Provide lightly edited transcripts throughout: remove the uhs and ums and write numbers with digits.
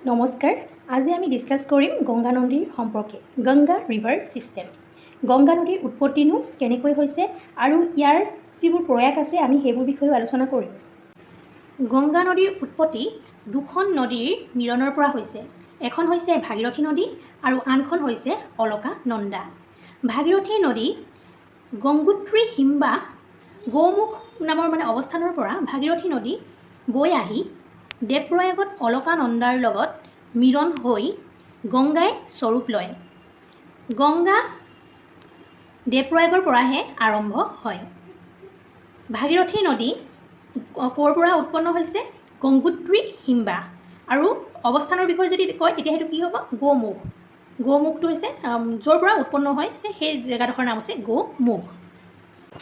নমস্কাৰ আজি আমি ডিসকাস কৰিম গংগা নদীৰ সম্পৰ্কে গংগা ৰিভাৰ সিস্টেম গংগা নদীৰ উৎপত্তিনো কেনেকৈ হৈছে আৰু ইয়াৰ যিবোৰ প্ৰয়াগ আছে আমি সেইবোৰ বিষয়ে আলোচনা কৰিম গংগা নদীৰ উৎপত্তি দুখন নদীৰ মিলনৰ পৰা হৈছে এখন হৈছে ভাগীৰথী নদী আৰু আনখন হৈছে অলকানন্দা ভাগীৰথী নদী গংগোত্ৰী হিমবা গৌমুখ নামৰ অৱস্থানৰ পৰা ভাগীৰথী নদী বৈ আহি devprayagত alakanandar লগত মিলন হৈ গংগাই স্বৰূপ লয় গংগা devprayagৰ পৰাহে আৰম্ভ হয় ভাগীৰথী নদী ক'ৰ পৰা উৎপন্ন হৈছে গংগোত্ৰী হিমবা আৰু অৱস্থানৰ বিষয়ে যদি কয় তেতিয়া হেতু কি হ'ব গৌমুখটো হৈছে য'ৰ পৰা উৎপন্ন হৈছে সেই জেগাডোখৰ নাম আছে গৌমুখ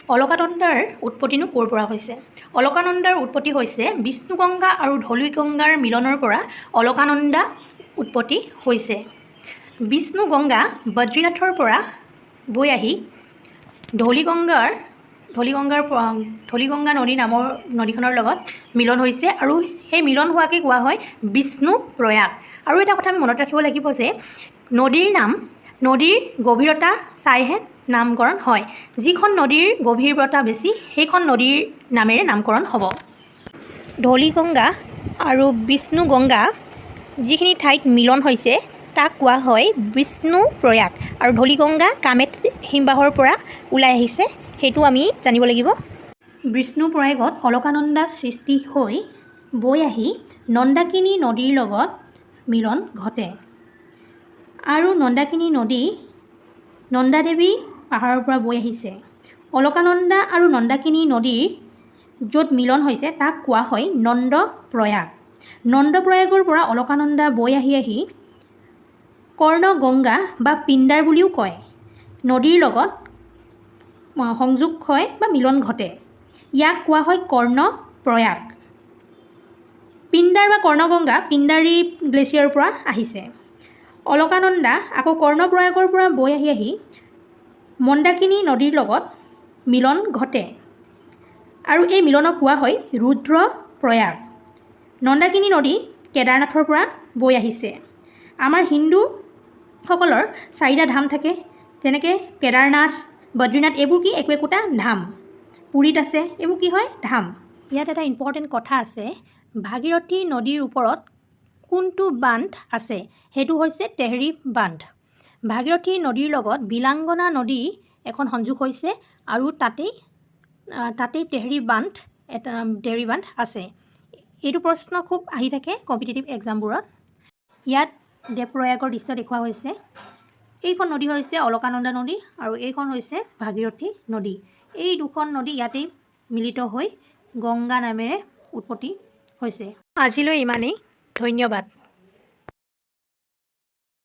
অলকানন্দাৰ উৎপত্তিনো ক'ৰ পৰা হৈছে অলকানন্দাৰ উৎপত্তি হৈছে বিষ্ণুগংগা আৰু ধলিগংগাৰ মিলনৰ পৰা অলকানন্দা উৎপত্তি হৈছে বিষ্ণুগংগা বদ্ৰীনাথৰ পৰা বৈ আহি ধলিগংগা নদী নামৰ নদীখনৰ লগত মিলন হৈছে আৰু সেই মিলন হোৱাকে কোৱা হয় বিষ্ণু প্ৰয়াগ আৰু এটা কথা আমি মনত ৰাখিব লাগিব যে নদীৰ গভীৰতা চাইহে নামকৰণ হয় যিখন নদীৰ গভীৰতা বেছি সেইখন নদীৰ নামেৰে নামকৰণ হ'ব ধলিগংগা আৰু বিষ্ণুগংগা যিখিনি ঠাইত মিলন হৈছে তাক কোৱা হয় বিষ্ণু প্ৰয়াগ আৰু ধলিগংগা কামেট হিমবাহৰ পৰা ওলাই আহিছে সেইটো আমি জানিব লাগিব বিষ্ণু প্ৰয়াগত অলকানন্দা সৃষ্টি হৈ বৈ আহি নন্দাকিনী নদীৰ লগত মিলন ঘটে আৰু নন্দাকিনী নদী নন্দাদেৱী পাহাৰৰ পৰা বৈ আহিছে অলকানন্দা আৰু নন্দাকিনী নদীৰ য'ত মিলন হৈছে তাক কোৱা হয় নন্দপ্ৰয়াগৰ পৰা অলকানন্দা বৈ আহি কৰ্ণগংগা বা পিণ্ডাৰ বুলিও কয় নদীৰ লগত সংযোগ হয় বা মিলন ঘটে ইয়াক কোৱা হয় কৰ্ণপ্ৰয়াগ পিণ্ডাৰ বা কৰ্ণগংগা পিণ্ডাৰী গ্লেচিয়াৰৰ পৰা আহিছে অলকানন্দা আকৌ কৰ্ণপ্ৰয়াগৰ পৰা বৈ আহি মন্দাকিনী নদীৰ লগত মিলন ঘটে আৰু এই মিলনক কোৱা হয় ৰুদ্ৰপ্ৰয়াগ নন্দাকিনী নদী কেদাৰনাথৰ পৰা বৈ আহিছে আমাৰ হিন্দুসকলৰ চাৰিটা ধাম থাকে যেনেকৈ কেদাৰনাথ বদ্ৰীনাথ এইবোৰ কি একোটা ধাম পুৰীত আছে এইবোৰ কি হয় ধাম ইয়াত এটা ইম্পৰ্টেণ্ট কথা আছে ভাগীৰথী নদীৰ ওপৰত কোনটো বান্ধ আছে সেইটো হৈছে তেহৰী বান্ধ ভাগীৰথী নদীৰ লগত বিলাংগনা নদী এখন সংযোগ হৈছে আৰু তাতেই তেহৰী বান্ধ আছে এইটো প্ৰশ্ন খুব আহি থাকে কম্পিটিটিভ এক্সামবোৰত ইয়াত devprayagৰ দৃশ্য দেখুওৱা হৈছে এইখন নদী হৈছে অলকানন্দা নদী আৰু এইখন হৈছে ভাগীৰথী নদী এই দুখন নদী ইয়াতেই মিলিত হৈ গংগা নামেৰে উৎপত্তি হৈছে আজিলৈ ইমানেই ধন্যবাদ